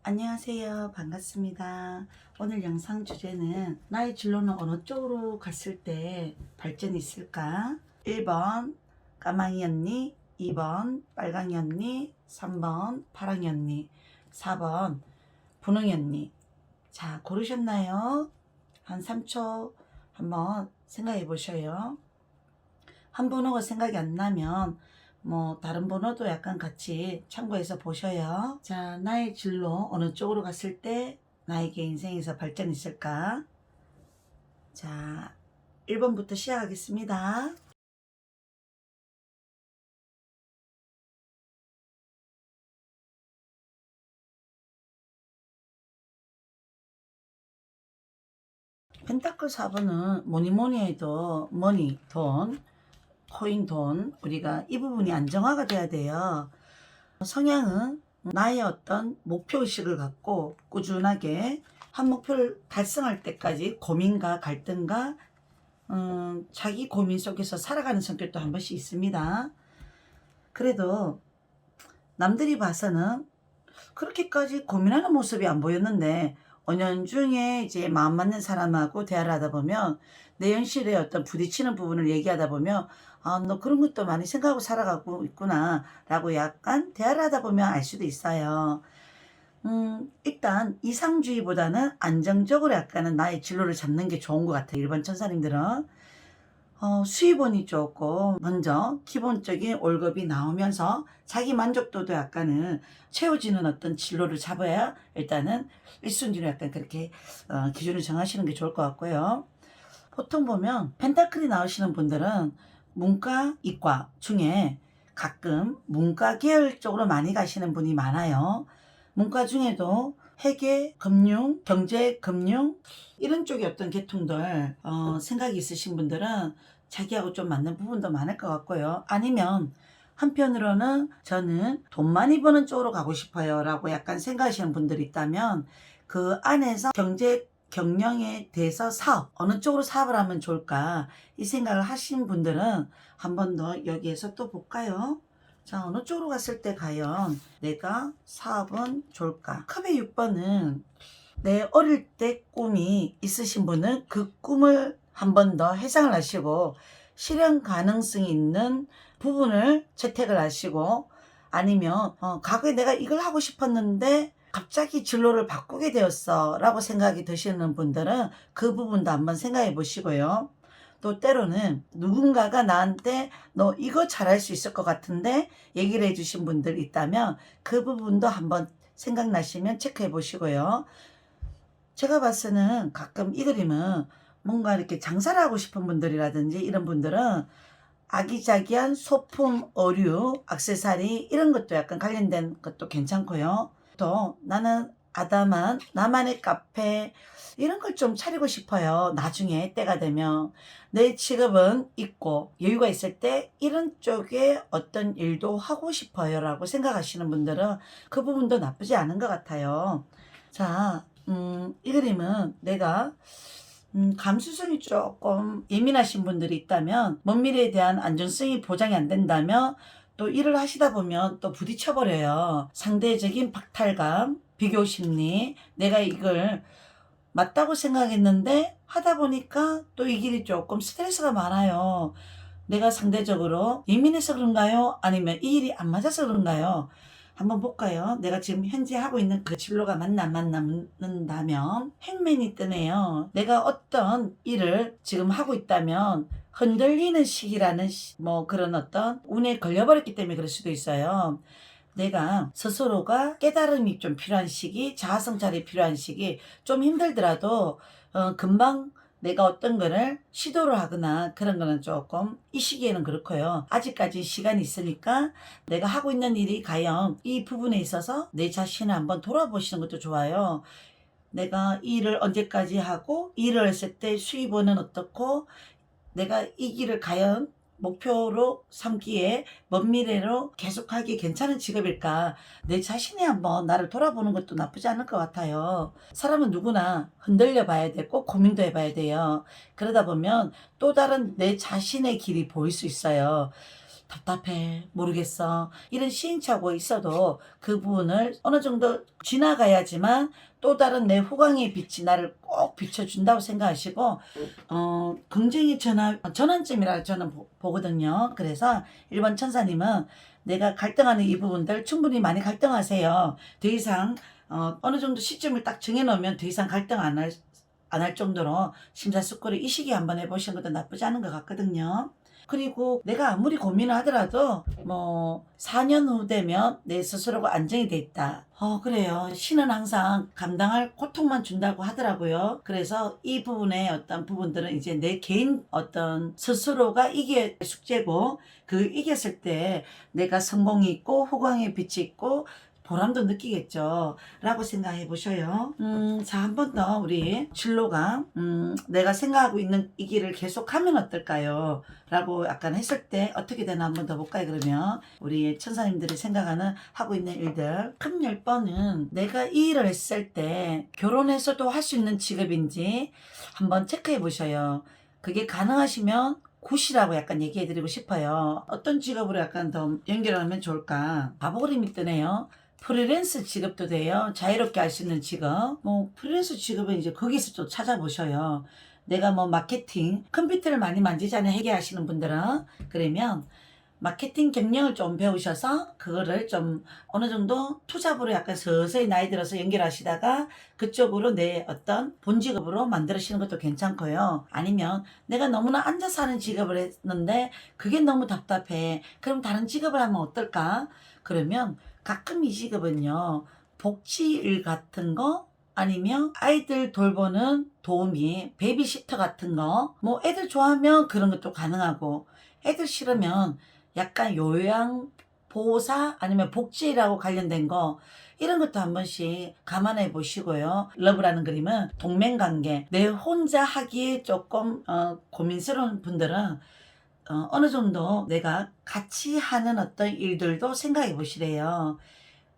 안녕하세요. 반갑습니다. 오늘 영상 주제는 나의 진로는 어느 쪽으로 갔을 때 발전이 있을까? 1번 까망이 언니, 2번 빨강이 언니, 3번 파랑이 언니, 4번 분홍이 언니. 자, 고르셨나요? 한 3초 한번 생각해 보셔요. 한 번호가 생각이 안 나면 다른 번호도 약간 같이 참고해서 보셔요. 자, 나의 진로 어느 쪽으로 갔을 때 나에게 인생에서 발전이 있을까? 자, 1번부터 시작하겠습니다. 펜타클 4번은 뭐니 뭐니 해도 머니, 돈, 코인 돈, 우리가 이 부분이 안정화가 돼야 돼요. 성향은 나의 어떤 목표의식을 갖고 꾸준하게 한 목표를 달성할 때까지 고민과 갈등과 자기 고민 속에서 살아가는 성격도 한 번씩 있습니다. 그래도 남들이 봐서는 그렇게까지 고민하는 모습이 안 보였는데 5년 중에 이제 마음 맞는 사람하고 대화를 하다 보면 내 현실에 어떤 부딪히는 부분을 얘기하다 보면 아, 너 그런 것도 많이 생각하고 살아가고 있구나 라고 약간 대화를 하다 보면 알 수도 있어요. 일단 이상주의보다는 안정적으로 약간은 나의 진로를 잡는 게 좋은 것 같아요. 일반 천사님들은. 수입원이 조금 먼저 기본적인 월급이 나오면서 자기 만족도도 약간은 채워지는 어떤 진로를 잡아야 일단은 1순위로 약간 그렇게 기준을 정하시는 게 좋을 것 같고요. 보통 보면 펜타클이 나오시는 분들은 문과, 이과 중에 가끔 문과 계열 쪽으로 많이 가시는 분이 많아요. 문과 중에도 회계, 금융, 경제, 금융 이런 쪽의 어떤 계통들 생각이 있으신 분들은 자기하고 좀 맞는 부분도 많을 것 같고요. 아니면 한편으로는 저는 돈 많이 버는 쪽으로 가고 싶어요 라고 약간 생각하시는 분들이 있다면 그 안에서 경제 경영에 대해서 사업, 어느 쪽으로 사업을 하면 좋을까 이 생각을 하신 분들은 한 번 더 여기에서 또 볼까요? 자, 어느 쪽으로 갔을 때 과연 내가 사업은 좋을까? 컵의 6번은 내 어릴 때 꿈이 있으신 분은 그 꿈을 한 번 더 해상을 하시고 실현 가능성이 있는 부분을 채택을 하시고 아니면 과거에 내가 이걸 하고 싶었는데 갑자기 진로를 바꾸게 되었어 라고 생각이 드시는 분들은 그 부분도 한번 생각해 보시고요. 또 때로는 누군가가 나한테 너 이거 잘할 수 있을 것 같은데 얘기를 해주신 분들 있다면 그 부분도 한번 생각나시면 체크해 보시고요. 제가 봤을 때는 가끔 이 그림은 뭔가 이렇게 장사를 하고 싶은 분들이라든지 이런 분들은 아기자기한 소품, 의류, 액세서리 이런 것도 약간 관련된 것도 괜찮고요. 또 나는 아담한 나만의 카페 이런 걸 좀 차리고 싶어요. 나중에 때가 되면 내 직업은 있고 여유가 있을 때 이런 쪽에 어떤 일도 하고 싶어요 라고 생각하시는 분들은 그 부분도 나쁘지 않은 것 같아요. 자, 이 그림은 내가 감수성이 조금 예민하신 분들이 있다면 먼 미래에 대한 안전성이 보장이 안 된다면 또 일을 하시다 보면 또 부딪혀버려요. 상대적인 박탈감, 비교심리, 내가 이걸 맞다고 생각했는데 하다 보니까 또 이 길이 조금 스트레스가 많아요. 내가 상대적으로 예민해서 그런가요? 아니면 이 일이 안 맞아서 그런가요? 한번 볼까요? 내가 지금 현재 하고 있는 그 진로가 맞나 안 맞는다면 행맨이 뜨네요. 내가 어떤 일을 지금 하고 있다면 흔들리는 시기라는 그런 어떤 운에 걸려버렸기 때문에 그럴 수도 있어요. 내가 스스로가 깨달음이 좀 필요한 시기, 자아성찰이 필요한 시기, 좀 힘들더라도 금방 내가 어떤 거를 시도를 하거나 그런 거는 조금 이 시기에는 그렇고요. 아직까지 시간이 있으니까 내가 하고 있는 일이 과연 이 부분에 있어서 내 자신을 한번 돌아보시는 것도 좋아요. 내가 이 일을 언제까지 하고 이 일을 했을 때 수입원은 어떻고 내가 이 길을 과연 목표로 삼기에 먼 미래로 계속하기 괜찮은 직업일까? 내 자신이 한번 나를 돌아보는 것도 나쁘지 않을 것 같아요. 사람은 누구나 흔들려 봐야 되고 고민도 해봐야 돼요. 그러다 보면 또 다른 내 자신의 길이 보일 수 있어요. 답답해, 모르겠어, 이런 시행착오가 있어도 그 부분을 어느 정도 지나가야지만 또 다른 내 후광의 빛이 나를 꼭 비춰준다고 생각하시고 긍정의 전환점이라고 저는 보거든요. 그래서 1번 천사님은 내가 갈등하는 이 부분들 충분히 많이 갈등하세요. 더 이상 어느 정도 시점을 딱 정해놓으면 더 이상 갈등 안 할 정도로 심사숙고를 이 시기에 한번 해보시는 것도 나쁘지 않은 것 같거든요. 그리고 내가 아무리 고민을 하더라도 뭐 4년 후 되면 내 스스로가 안정이 돼 있다. 그래요. 신은 항상 감당할 고통만 준다고 하더라고요. 그래서 이 부분의 어떤 부분들은 이제 내 개인 어떤 스스로가 이게 숙제고, 그 이겼을 때 내가 성공이 있고 후광의 빛이 있고 보람도 느끼겠죠 라고 생각해 보셔요. 자, 한 번 더 우리 진로가 내가 생각하고 있는 이 길을 계속하면 어떨까요? 라고 약간 했을 때 어떻게 되나 한 번 더 볼까요? 그러면 우리 천사님들이 생각하는 하고 있는 일들, 큰 10번은 내가 이 일을 했을 때 결혼해서도 할 수 있는 직업인지 한번 체크해 보셔요. 그게 가능하시면 굿이라고 약간 얘기해 드리고 싶어요. 어떤 직업으로 약간 더 연결하면 좋을까? 바보 그림이 뜨네요. 프리랜서 직업도 돼요. 자유롭게 할 수 있는 직업. 뭐 프리랜서 직업은 이제 거기서 또 찾아보셔요. 내가 뭐 마케팅, 컴퓨터를 많이 만지잖아요. 회계하시는 분들은. 그러면 마케팅 경영을 좀 배우셔서 그거를 좀 어느 정도 투잡으로 약간 서서히 나이 들어서 연결하시다가 그쪽으로 내 어떤 본직업으로 만드시는 것도 괜찮고요. 아니면 내가 너무나 앉아서 하는 직업을 했는데 그게 너무 답답해. 그럼 다른 직업을 하면 어떨까? 그러면 가끔 이 직업은요, 복지일 같은 거, 아니면 아이들 돌보는 도우미, 베이비시터 같은 거, 뭐 애들 좋아하면 그런 것도 가능하고, 애들 싫으면 약간 요양보호사 아니면 복지라고 관련된 거, 이런 것도 한 번씩 감안해 보시고요. 러브라는 그림은 동맹관계, 내 혼자 하기에 조금 고민스러운 분들은 어느 정도 내가 같이 하는 어떤 일들도 생각해 보시래요.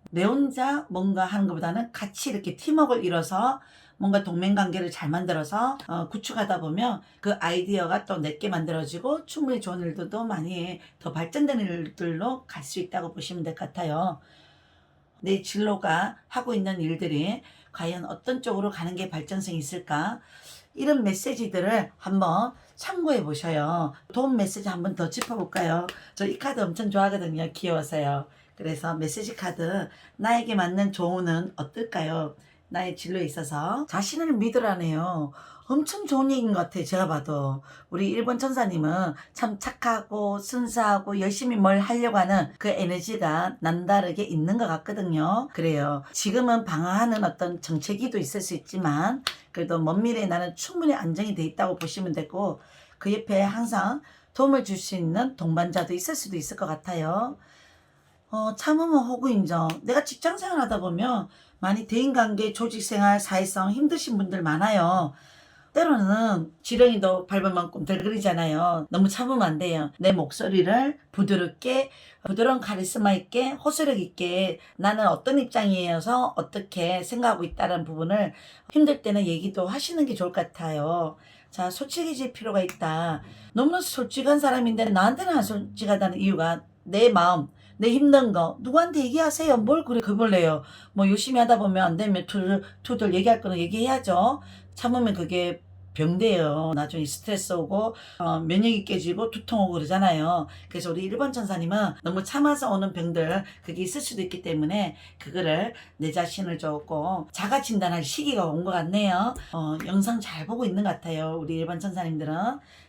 내 혼자 뭔가 하는 것보다는 같이 이렇게 팀워크를 이뤄서 뭔가 동맹관계를 잘 만들어서 구축하다 보면 그 아이디어가 또 내게 만들어지고 충분히 좋은 일들도 많이 더 발전되는 일들로 갈 수 있다고 보시면 될 것 같아요. 내 진로가 하고 있는 일들이 과연 어떤 쪽으로 가는 게 발전성이 있을까? 이런 메시지들을 한번 참고해 보셔요. 도움 메시지 한번 더 짚어볼까요? 저 이 카드 엄청 좋아하거든요. 귀여워서요. 그래서 메시지 카드, 나에게 맞는 조언은 어떨까요? 나의 진로에 있어서 자신을 믿으라네요. 엄청 좋은 얘기인 것 같아요. 제가 봐도 우리 1번 천사님은 참 착하고 순수하고 열심히 뭘 하려고 하는 그 에너지가 남다르게 있는 것 같거든요. 그래요. 지금은 방황하는 어떤 정체기도 있을 수 있지만 그래도 먼 미래에 나는 충분히 안정이 돼 있다고 보시면 되고, 그 옆에 항상 도움을 줄 수 있는 동반자도 있을 수도 있을 것 같아요. 참으면 호구 인정. 내가 직장생활 하다 보면 많이 대인관계, 조직생활, 사회성 힘드신 분들 많아요. 때로는 지렁이도 밟으면 꿈틀거리잖아요. 너무 참으면 안 돼요. 내 목소리를 부드럽게, 부드러운 카리스마 있게, 호소력 있게 나는 어떤 입장이어서 어떻게 생각하고 있다는 부분을 힘들 때는 얘기도 하시는 게 좋을 것 같아요. 자, 솔직해질 필요가 있다. 너무나 솔직한 사람인데 나한테는 안 솔직하다는 이유가 내 마음, 내 힘든 거 누구한테 얘기하세요. 뭘 그래 겁을 내요. 뭐 열심히 하다 보면 안 되면 투덜 얘기할 거는 얘기해야죠. 참으면 그게 병돼요. 나중에 스트레스 오고 면역이 깨지고 두통 오고 그러잖아요. 그래서 우리 1번 천사님은 너무 참아서 오는 병들 그게 있을 수도 있기 때문에 그거를 내 자신을 조금 자가 진단할 시기가 온 것 같네요. 영상 잘 보고 있는 것 같아요. 우리 1번 천사님들은.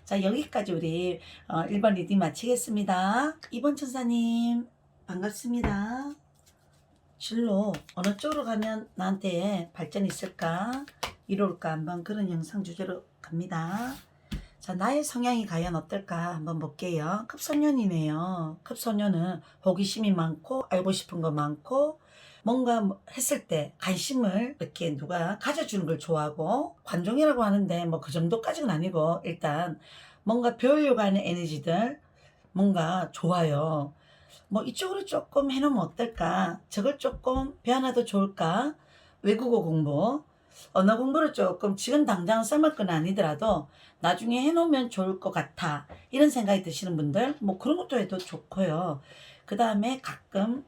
자, 여기까지 우리 1번 리딩 마치겠습니다. 2번 천사님 반갑습니다. 진로 어느 쪽으로 가면 나한테 발전이 있을까? 이룰까? 한번 그런 영상 주제로 갑니다. 자, 나의 성향이 과연 어떨까? 한번 볼게요. 급소년이네요. 급소년은 호기심이 많고 알고 싶은 거 많고 뭔가 했을 때 관심을 이렇게 누가 가져주는 걸 좋아하고, 관종이라고 하는데 뭐 그 정도까지는 아니고 일단 뭔가 배우려고 하는 에너지들 뭔가 좋아요. 뭐 이쪽으로 조금 해놓으면 어떨까? 저걸 조금 배워놔도 좋을까? 외국어 공부. 언어 공부를 조금 지금 당장 써먹을 건 아니더라도 나중에 해놓으면 좋을 것 같아 이런 생각이 드시는 분들 뭐 그런 것도 해도 좋고요. 그 다음에 가끔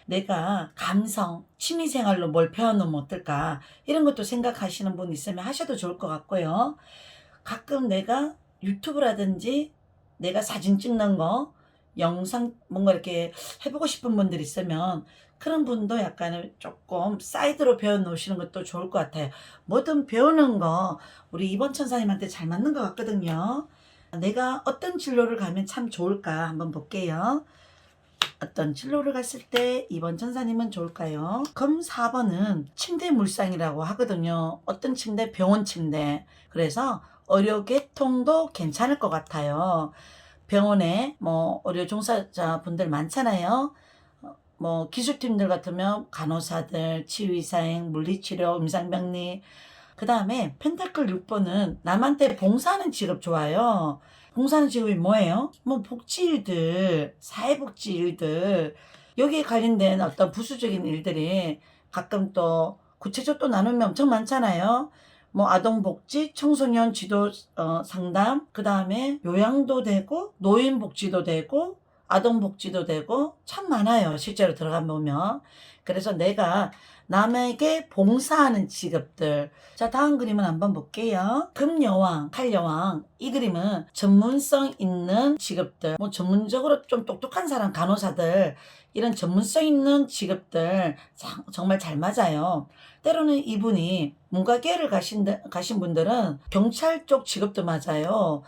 내가 감성, 취미생활로 뭘 배워놓으면 어떨까 이런 것도 생각하시는 분 있으면 하셔도 좋을 것 같고요. 가끔 내가 유튜브라든지 내가 사진 찍는 거 영상 뭔가 이렇게 해보고 싶은 분들 있으면 그런 분도 약간 조금 사이드로 배워 놓으시는 것도 좋을 것 같아요. 뭐든 배우는 거 우리 이번 천사님한테 잘 맞는 것 같거든요. 내가 어떤 진로를 가면 참 좋을까 한번 볼게요. 어떤 진로를 갔을 때 이번 천사님은 좋을까요? 그럼 4번은 침대 물상이라고 하거든요. 어떤 침대? 병원 침대. 그래서 의료계통도 괜찮을 것 같아요. 병원에 뭐 의료 종사자분들 많잖아요. 뭐 기술팀들 같으면 간호사들, 치유이사행, 물리치료, 임상병리. 그 다음에 펜타클 6번은 남한테 봉사하는 직업 좋아요. 봉사하는 직업이 뭐예요? 뭐 복지일들, 사회복지 일들, 여기에 관련된 어떤 부수적인 일들이 가끔 또 구체적으로 또 나누면 엄청 많잖아요. 뭐 아동복지, 청소년 지도 상담, 그 다음에 요양도 되고 노인복지도 되고 아동복지도 되고 참 많아요. 실제로 들어가 보면. 그래서 내가 남에게 봉사하는 직업들. 자, 다음 그림은 한번 볼게요. 금여왕, 칼여왕. 이 그림은 전문성 있는 직업들. 뭐 전문적으로 좀 똑똑한 사람, 간호사들. 이런 전문성 있는 직업들 정말 잘 맞아요. 때로는 이분이 문과계를 가신 분들은 경찰 쪽 직업도 맞아요.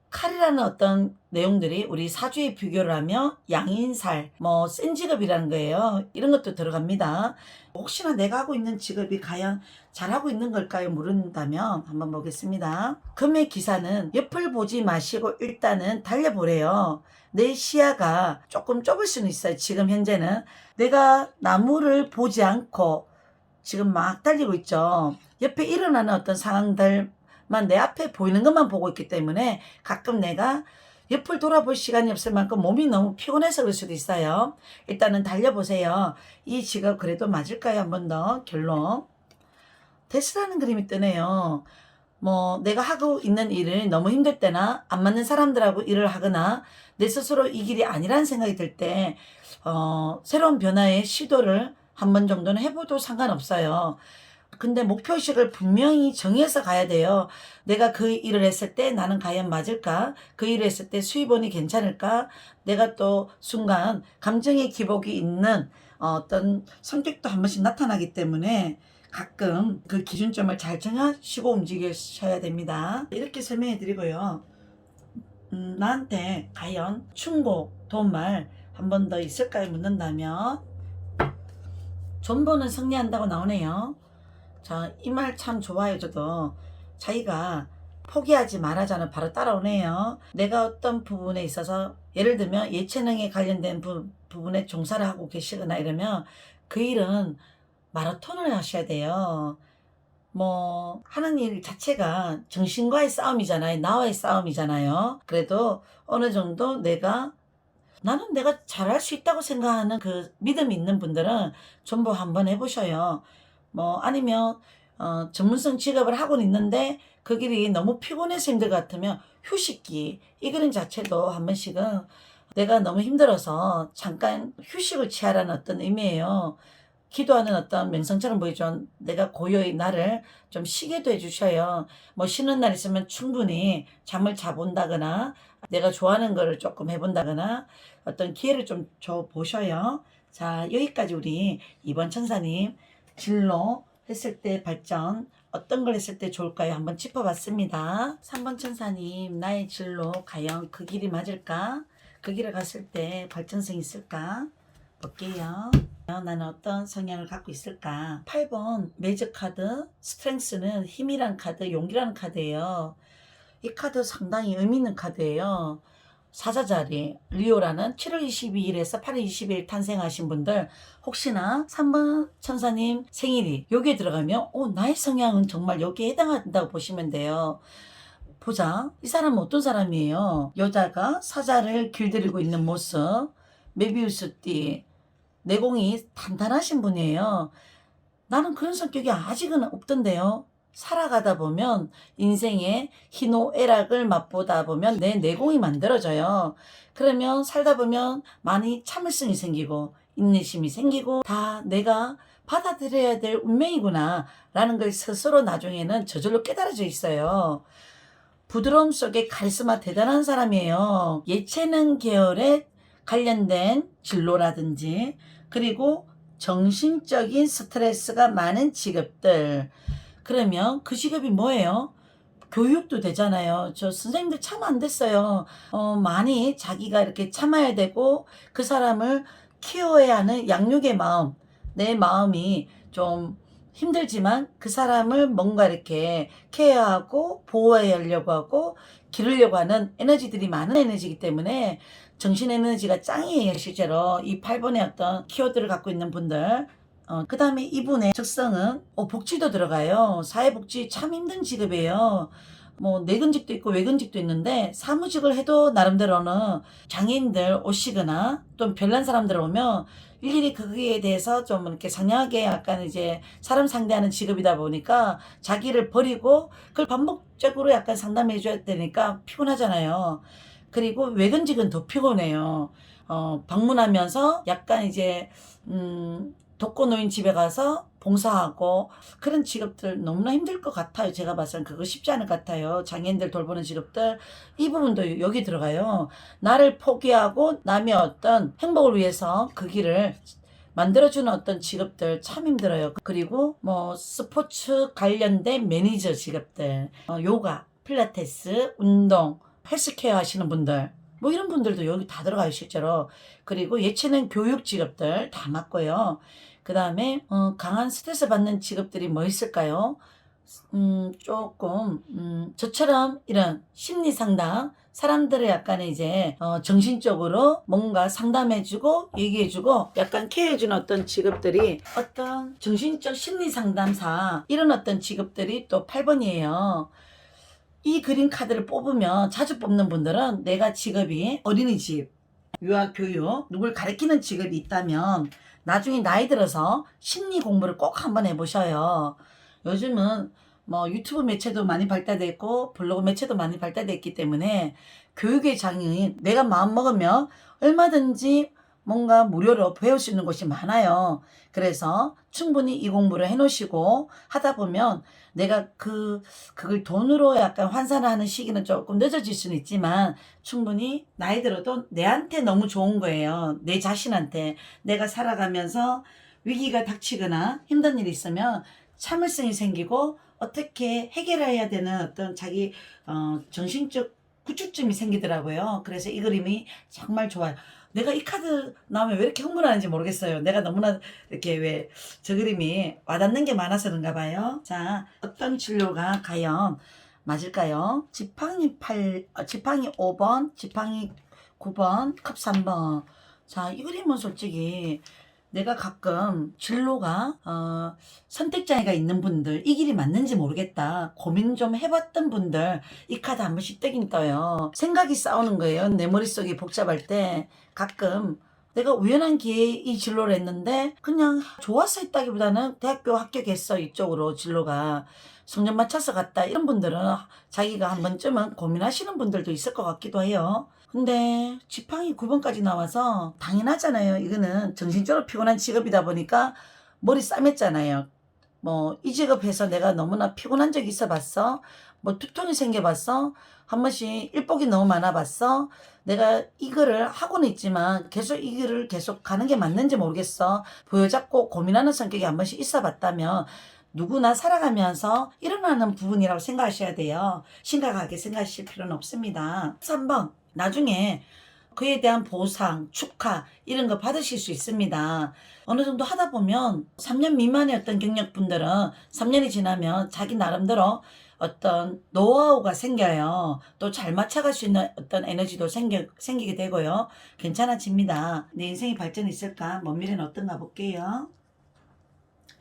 칼이라는 어떤 내용들이 우리 사주에 비교를 하면 양인살, 뭐 센 직업이라는 거예요. 이런 것도 들어갑니다. 혹시나 내가 하고 있는 직업이 과연 잘하고 있는 걸까요? 물은다면 한번 보겠습니다. 금의 기사는 옆을 보지 마시고 일단은 달려보래요. 내 시야가 조금 좁을 수는 있어요. 지금 현재는 내가 나무를 보지 않고 지금 막 달리고 있죠. 옆에 일어나는 어떤 상황들만 내 앞에 보이는 것만 보고 있기 때문에 가끔 내가 옆을 돌아볼 시간이 없을 만큼 몸이 너무 피곤해서 그럴 수도 있어요. 일단은 달려보세요. 이 직업 그래도 맞을까요? 한 번 더 결론. 데스라는 그림이 뜨네요. 뭐 내가 하고 있는 일을 너무 힘들 때나 안 맞는 사람들하고 일을 하거나 내 스스로 이 길이 아니라는 생각이 들 때 새로운 변화의 시도를 한 번 정도는 해봐도 상관없어요. 근데 목표의식을 분명히 정해서 가야 돼요. 내가 그 일을 했을 때 나는 과연 맞을까? 그 일을 했을 때 수입원이 괜찮을까? 내가 또 순간 감정의 기복이 있는 어떤 성격도 한 번씩 나타나기 때문에 가끔 그 기준점을 잘 정하시고 움직이셔야 됩니다. 이렇게 설명해 드리고요. 나한테 과연 충고, 도움말 한 번 더 있을까요? 묻는다면 존버는 승리한다고 나오네요. 자, 이 말 참 좋아요. 저도 자기가 포기하지 말아자는 바로 따라오네요. 내가 어떤 부분에 있어서 예를 들면 예체능에 관련된 부분에 종사를 하고 계시거나 이러면 그 일은 마라톤을 하셔야 돼요. 뭐 하는 일 자체가 정신과의 싸움이잖아요. 나와의 싸움이잖아요. 그래도 어느 정도 나는 내가 잘할 수 있다고 생각하는 그 믿음 있는 분들은 전부 한번 해보셔요. 뭐 아니면 전문성 직업을 하고는 있는데 그 길이 너무 피곤해서 힘들 것 같으면 휴식기 이 그림 자체도 한 번씩은 내가 너무 힘들어서 잠깐 휴식을 취하라는 어떤 의미예요. 기도하는 어떤 명상처럼 보이죠. 내가 고요히 나를 좀 쉬게도 해주셔요. 뭐 쉬는 날 있으면 충분히 잠을 자본다거나 내가 좋아하는 거를 조금 해본다거나 어떤 기회를 좀 줘보셔요. 자, 여기까지 우리 이번 천사님 진로 했을 때 발전 어떤 걸 했을 때 좋을까요? 한번 짚어봤습니다. 3번 천사님 나의 진로 과연 그 길이 맞을까? 그 길을 갔을 때 발전성이 있을까? 볼게요. 나는 어떤 성향을 갖고 있을까? 8번 매직 카드 스트렝스는 힘이란 카드, 용기라는 카드예요. 이 카드 상당히 의미 있는 카드예요. 사자자리 리오라는 7월 22일에서 8월 20일 탄생하신 분들 혹시나 3번 천사님 생일이 여기에 들어가면 나의 성향은 정말 여기에 해당한다고 보시면 돼요. 보자. 이 사람은 어떤 사람이에요? 여자가 사자를 길들이고 있는 모습, 메비우스띠, 내공이 단단하신 분이에요. 나는 그런 성격이 아직은 없던데요. 살아가다 보면 인생의 희노애락을 맛보다 보면 내 내공이 만들어져요. 그러면 살다 보면 많이 참을성이 생기고 인내심이 생기고 다 내가 받아들여야 될 운명이구나 라는 걸 스스로 나중에는 저절로 깨달아져 있어요. 부드러움 속에 카리스마 대단한 사람이에요. 예체능 계열에 관련된 진로라든지 그리고 정신적인 스트레스가 많은 직업들. 그러면 그 직업이 뭐예요? 교육도 되잖아요. 저 선생님들 참 안 됐어요. 많이 자기가 이렇게 참아야 되고 그 사람을 키워야 하는 양육의 마음, 내 마음이 좀 힘들지만 그 사람을 뭔가 이렇게 케어하고 보호하려고 하고 기르려고 하는 에너지들이 많은 에너지이기 때문에 정신 에너지가 짱이에요. 실제로 이 8번의 어떤 키워드를 갖고 있는 분들. 그 다음에 이분의 적성은 복지도 들어가요. 사회복지 참 힘든 직업이에요. 뭐 내근직도 있고 외근직도 있는데 사무직을 해도 나름대로는 장애인들 오시거나 또 별난 사람들 오면 일일이 거기에 대해서 좀 이렇게 상냥하게 약간 이제 사람 상대하는 직업이다 보니까 자기를 버리고 그걸 반복적으로 약간 상담해 줘야 되니까 피곤하잖아요. 그리고 외근직은 더 피곤해요. 방문하면서 약간 이제 독거노인 집에 가서 봉사하고 그런 직업들 너무나 힘들 것 같아요. 제가 봐서는 그거 쉽지 않을 것 같아요. 장애인들 돌보는 직업들 이 부분도 여기 들어가요. 나를 포기하고 남의 어떤 행복을 위해서 그 길을 만들어주는 어떤 직업들 참 힘들어요. 그리고 뭐 스포츠 관련된 매니저 직업들, 요가, 필라테스, 운동, 헬스케어 하시는 분들 뭐 이런 분들도 여기 다 들어가요 실제로. 그리고 예체능 교육 직업들 다 맞고요. 그 다음에 강한 스트레스 받는 직업들이 뭐 있을까요? 조금 저처럼 이런 심리 상담 사람들을 약간 이제 정신적으로 뭔가 상담해주고 얘기해주고 약간 케어해주는 어떤 직업들이 어떤 정신적 심리 상담사 이런 어떤 직업들이 또 8번이에요. 이 그림 카드를 뽑으면 자주 뽑는 분들은 내가 직업이 어린이집, 유아교육, 누굴 가르치는 직업이 있다면 나중에 나이 들어서 심리 공부를 꼭 한번 해보셔요. 요즘은 뭐 유튜브 매체도 많이 발달됐고 블로그 매체도 많이 발달됐기 때문에 교육의 장이 내가 마음먹으면 얼마든지 뭔가 무료로 배울 수 있는 곳이 많아요. 그래서 충분히 이 공부를 해놓으시고 하다 보면 내가 그걸 돈으로 약간 환산을 하는 시기는 조금 늦어질 수는 있지만 충분히 나이 들어도 내한테 너무 좋은 거예요. 내 자신한테. 내가 살아가면서 위기가 닥치거나 힘든 일이 있으면 참을성이 생기고 어떻게 해결해야 되는 어떤 자기 정신적 구축점이 생기더라고요. 그래서 이 그림이 정말 좋아요. 내가 이 카드 나오면 왜 이렇게 흥분하는지 모르겠어요. 내가 너무나 이렇게 왜 저 그림이 와닿는 게 많아서 그런가 봐요. 자, 어떤 진로가 과연 맞을까요? 지팡이 5번, 지팡이 9번, 컵 3번. 자, 이 그림은 솔직히 내가 가끔 진로가 선택장애가 있는 분들 이 길이 맞는지 모르겠다 고민 좀 해봤던 분들 이 카드 한 번씩 뜨긴 떠요. 생각이 싸우는 거예요. 내 머릿속이 복잡할 때 가끔 내가 우연한 기회에 이 진로를 했는데 그냥 좋아서 했다기보다는 대학교 합격했어 이쪽으로 진로가 성적 맞춰서 갔다 이런 분들은 자기가 한 번쯤은 고민하시는 분들도 있을 것 같기도 해요. 근데 지팡이 9번까지 나와서 당연하잖아요. 이거는 정신적으로 피곤한 직업이다 보니까 머리 싸맸잖아요. 뭐 이 직업해서 내가 너무나 피곤한 적이 있어 봤어? 뭐 두통이 생겨 봤어? 한 번씩 일복이 너무 많아 봤어? 내가 이거를 하고는 있지만 계속 이 길을 계속 가는 게 맞는지 모르겠어. 부여잡고 고민하는 성격이 한 번씩 있어 봤다면 누구나 살아가면서 일어나는 부분이라고 생각하셔야 돼요. 심각하게 생각하실 필요는 없습니다. 3번 나중에 그에 대한 보상, 축하 이런 거 받으실 수 있습니다. 어느 정도 하다 보면 3년 미만의 어떤 경력분들은 3년이 지나면 자기 나름대로 어떤 노하우가 생겨요. 또 잘 맞춰갈 수 있는 어떤 에너지도 생기게 되고요. 괜찮아집니다. 내 인생이 발전이 있을까? 먼 미래는 어떤가 볼게요.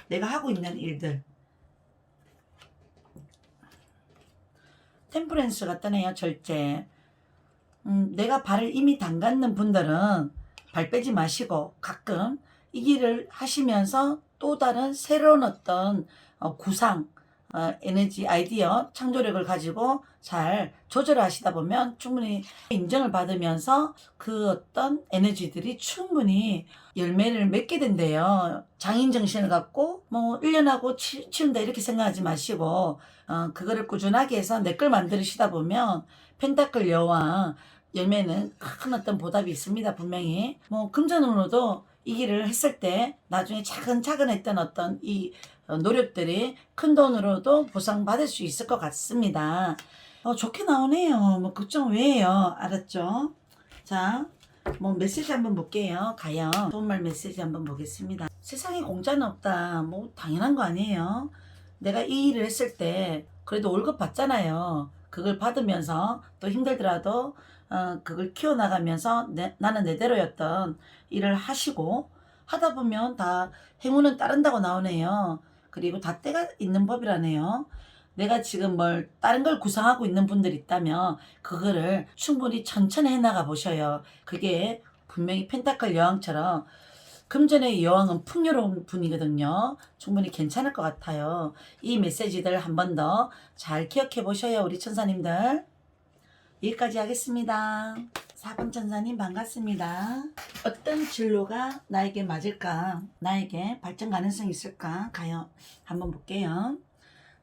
내가 하고 있는 일들. 템퍼런스가 떠네요. 절제. 내가 발을 이미 담갔는 분들은 발 빼지 마시고 가끔 이 길을 하시면서 또 다른 새로운 어떤 구상, 에너지, 아이디어, 창조력을 가지고 잘 조절하시다 보면 충분히 인정을 받으면서 그 어떤 에너지들이 충분히 열매를 맺게 된대요. 장인 정신을 갖고 뭐 1년하고 치운다 이렇게 생각하지 마시고 그거를 꾸준하게 해서 내 걸 만드시다 보면 펜타클 여왕 열매는 큰 어떤 보답이 있습니다. 분명히 뭐 금전으로도 이 길을 했을 때 나중에 차근차근 했던 어떤 이 노력들이 큰 돈으로도 보상받을 수 있을 것 같습니다. 좋게 나오네요. 뭐 걱정 왜 해요? 알았죠? 자, 뭐 메시지 한번 볼게요. 가요. 좋은 말 메시지 한번 보겠습니다. 세상에 공짜는 없다. 뭐 당연한 거 아니에요. 내가 이 일을 했을 때 그래도 월급 받잖아요. 그걸 받으면서 또 힘들더라도 그걸 키워나가면서 나는 내대로였던 일을 하시고 하다 보면 다 행운은 따른다고 나오네요. 그리고 다 때가 있는 법이라네요. 내가 지금 뭘 다른 걸 구상하고 있는 분들 있다면 그거를 충분히 천천히 해나가 보셔요. 그게 분명히 펜타클 여왕처럼 금전의 여왕은 풍요로운 분이거든요. 충분히 괜찮을 것 같아요. 이 메시지들 한 번 더 잘 기억해 보셔요. 우리 천사님들. 여기까지 하겠습니다. 4번 천사님 반갑습니다. 어떤 진로가 나에게 맞을까? 나에게 발전 가능성이 있을까? 가요. 한번 볼게요.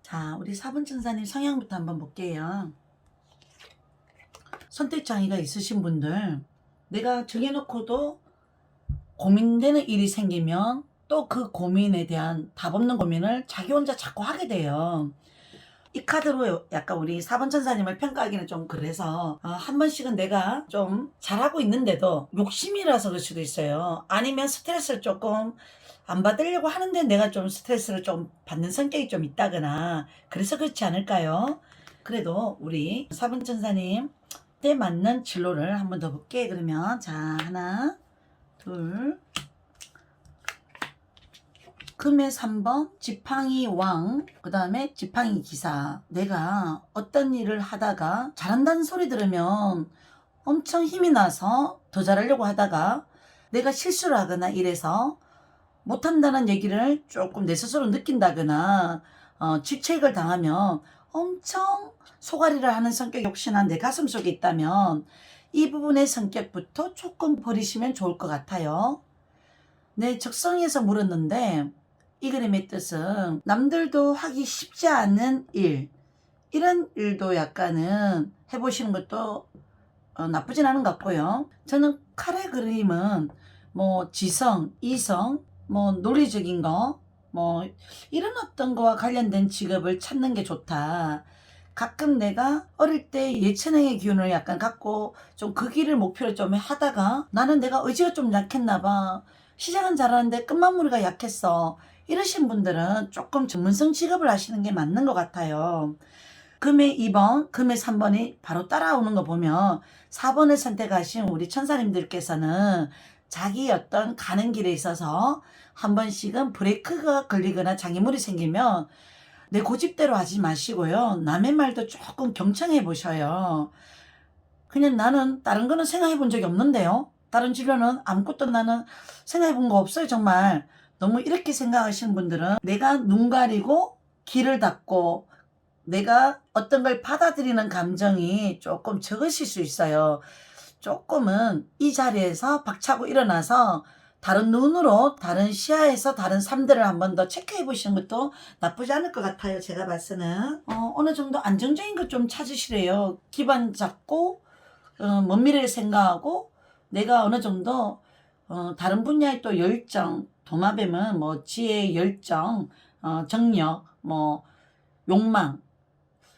자, 우리 4번 천사님 성향부터 한번 볼게요. 선택장애가 있으신 분들, 내가 정해놓고도 고민되는 일이 생기면 또 그 고민에 대한 답 없는 고민을 자기 혼자 자꾸 하게 돼요. 이 카드로 약간 우리 4번 천사님을 평가하기는 좀 그래서 한 번씩은 내가 좀 잘하고 있는데도 욕심이라서 그럴 수도 있어요. 아니면 스트레스를 조금 안 받으려고 하는데 내가 좀 스트레스를 좀 받는 성격이 좀 있다거나 그래서 그렇지 않을까요? 그래도 우리 4번 천사님 때 맞는 진로를 한번 더 볼게. 그러면 자, 하나 둘 금의 3번 지팡이 왕, 그 다음에 지팡이 기사. 내가 어떤 일을 하다가 잘한다는 소리 들으면 엄청 힘이 나서 더 잘하려고 하다가 내가 실수를 하거나 이래서 못한다는 얘기를 조금 내 스스로 느낀다거나 직책을 당하면 엄청 소가리를 하는 성격이 혹시나 내 가슴 속에 있다면 이 부분의 성격부터 조금 버리시면 좋을 것 같아요. 내 적성에서 물었는데 이 그림의 뜻은 남들도 하기 쉽지 않은 일, 이런 일도 약간은 해보시는 것도 나쁘진 않은 것 같고요. 저는 칼의 그림은 뭐 지성, 이성, 뭐 논리적인 거, 뭐 이런 어떤 거와 관련된 직업을 찾는 게 좋다. 가끔 내가 어릴 때 예체능의 기운을 약간 갖고 좀 그 길을 목표로 좀 하다가 나는 내가 의지가 좀 약했나 봐. 시작은 잘하는데 끝마무리가 약했어. 이러신 분들은 조금 전문성 직업을 하시는 게 맞는 것 같아요. 금의 2번, 금의 3번이 바로 따라오는 거 보면 4번을 선택하신 우리 천사님들께서는 자기 어떤 가는 길에 있어서 한 번씩은 브레이크가 걸리거나 장애물이 생기면 내 고집대로 하지 마시고요. 남의 말도 조금 경청해 보셔요. 그냥 나는 다른 거는 생각해 본 적이 없는데요. 다른 진로는 아무것도 나는 생각해 본 거 없어요. 정말. 너무 이렇게 생각하시는 분들은 내가 눈 가리고 귀를 닫고 내가 어떤 걸 받아들이는 감정이 조금 적으실 수 있어요. 조금은 이 자리에서 박차고 일어나서 다른 눈으로 다른 시야에서 다른 삶들을 한 번 더 체크해 보시는 것도 나쁘지 않을 것 같아요. 제가 봤을 때는 어느 정도 안정적인 것 좀 찾으시래요. 기반 잡고 먼 미래를 생각하고 내가 어느 정도 다른 분야의 또 열정, 도마뱀은 뭐 지혜, 열정, 정력, 뭐 욕망,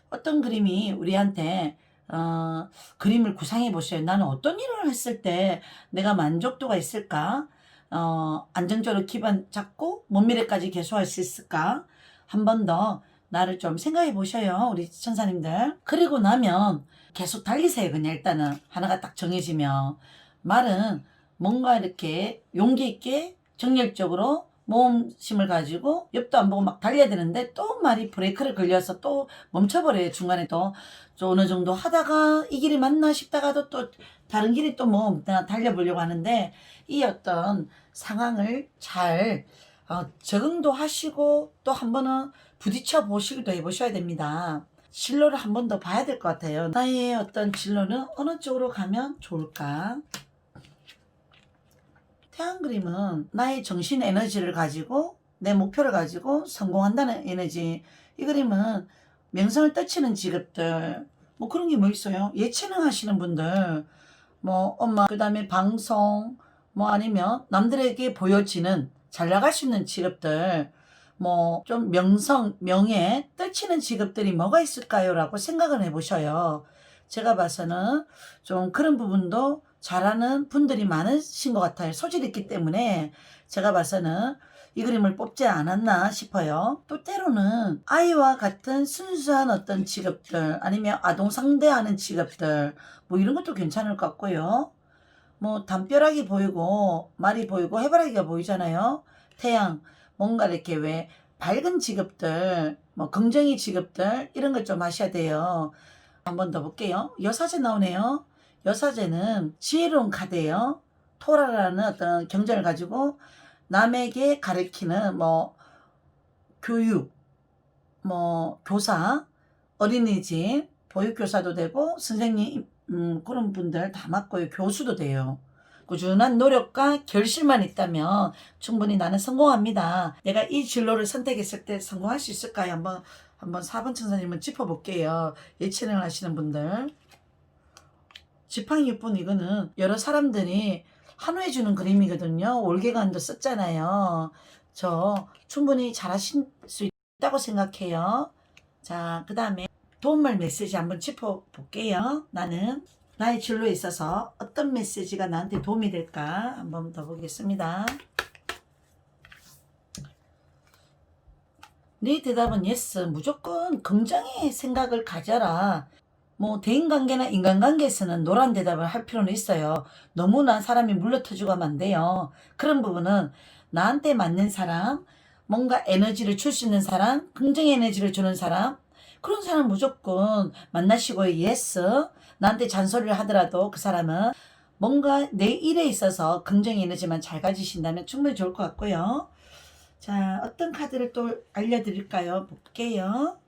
어떤 그림이 우리한테 그림을 구상해 보셔요. 나는 어떤 일을 했을 때 내가 만족도가 있을까? 안정적으로 기반 잡고 먼 미래까지 계속할 수 있을까? 한 번 더 나를 좀 생각해 보셔요. 우리 천사님들. 그리고 나면 계속 달리세요. 그냥 일단은 하나가 딱 정해지면. 말은 뭔가 이렇게 용기 있게 정열적으로 모험심을 가지고 옆도 안 보고 막 달려야 되는데 또 말이 브레이크를 걸려서 또 멈춰버려요. 중간에 또 어느 정도 하다가 이 길이 맞나 싶다가도 또 다른 길이 또 뭐 달려보려고 하는데 이 어떤 상황을 잘 적응도 하시고 또 한 번은 부딪혀 보시기도 해보셔야 됩니다. 진로를 한 번 더 봐야 될 것 같아요. 나의 어떤 진로는 어느 쪽으로 가면 좋을까? 태양 그림은 나의 정신 에너지를 가지고 내 목표를 가지고 성공한다는 에너지. 이 그림은 명성을 떨치는 직업들, 뭐 그런 게 뭐 있어요? 예체능 하시는 분들, 뭐 엄마, 그 다음에 방송, 뭐 아니면 남들에게 보여지는 잘 나갈 수 있는 직업들, 뭐 좀 명성, 명예 떨치는 직업들이 뭐가 있을까요? 라고 생각을 해보셔요. 제가 봐서는 좀 그런 부분도 잘하는 분들이 많으신 것 같아요. 소질이 있기 때문에 제가 봐서는 이 그림을 뽑지 않았나 싶어요. 또 때로는 아이와 같은 순수한 어떤 직업들, 아니면 아동 상대하는 직업들, 뭐 이런 것도 괜찮을 것 같고요. 뭐 담벼락이 보이고 말이 보이고 해바라기가 보이잖아요. 태양, 뭔가 이렇게 왜 밝은 직업들, 뭐 긍정의 직업들 이런 걸 좀 하셔야 돼요. 한 번 더 볼게요. 여사제 나오네요. 여사제는 지혜로운 카드예요. 토라라는 어떤 경전을 가지고 남에게 가르치는 뭐 교육, 뭐 교사, 어린이집, 보육교사도 되고 선생님 그런 분들 다 맞고요. 교수도 돼요. 꾸준한 노력과 결실만 있다면 충분히 나는 성공합니다. 내가 이 진로를 선택했을 때 성공할 수 있을까요? 한번 4번 천사님은 짚어볼게요. 예체능을 하시는 분들. 지팡이 6분 이거는 여러 사람들이 한호해 주는 그림이거든요. 올개관도 썼잖아요. 저 충분히 잘하실 수 있다고 생각해요. 자, 그 다음에 도움말 메시지 한번 짚어볼게요. 나는 나의 진로에 있어서 어떤 메시지가 나한테 도움이 될까 한번 더 보겠습니다. 네 대답은 yes. 무조건 긍정의 생각을 가져라. 뭐 대인관계나 인간관계에서는 노란 대답을 할 필요는 있어요. 너무나 사람이 물러터지고 하면 안 돼요. 그런 부분은 나한테 맞는 사람, 뭔가 에너지를 줄 수 있는 사람, 긍정 에너지를 주는 사람, 그런 사람 무조건 만나시고요. 예스. 나한테 잔소리를 하더라도 그 사람은 뭔가 내 일에 있어서 긍정 에너지만 잘 가지신다면 충분히 좋을 것 같고요. 자, 어떤 카드를 또 알려드릴까요? 볼게요.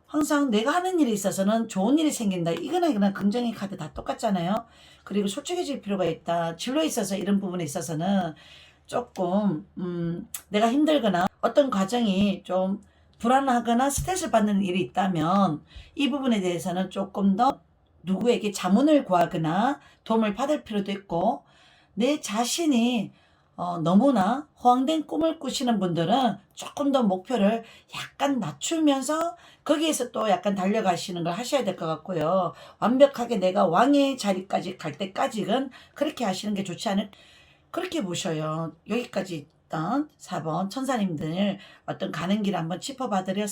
항상 내가 하는 일에 있어서는 좋은 일이 생긴다. 이거나 긍정의 카드 다 똑같잖아요. 그리고 솔직해질 필요가 있다. 진로에 있어서 이런 부분에 있어서는 조금 내가 힘들거나 어떤 과정이 좀 불안하거나 스트레스 받는 일이 있다면 이 부분에 대해서는 조금 더 누구에게 자문을 구하거나 도움을 받을 필요도 있고, 내 자신이 너무나 허황된 꿈을 꾸시는 분들은 조금 더 목표를 약간 낮추면서 거기에서 또 약간 달려가시는 걸 하셔야 될 것 같고요. 완벽하게 내가 왕의 자리까지 갈 때까지는 그렇게 하시는 게 좋지 않을, 그렇게 보셔요. 여기까지 있던 4번 천사님들 어떤 가는 길 한번 짚어봐 드렸습니다.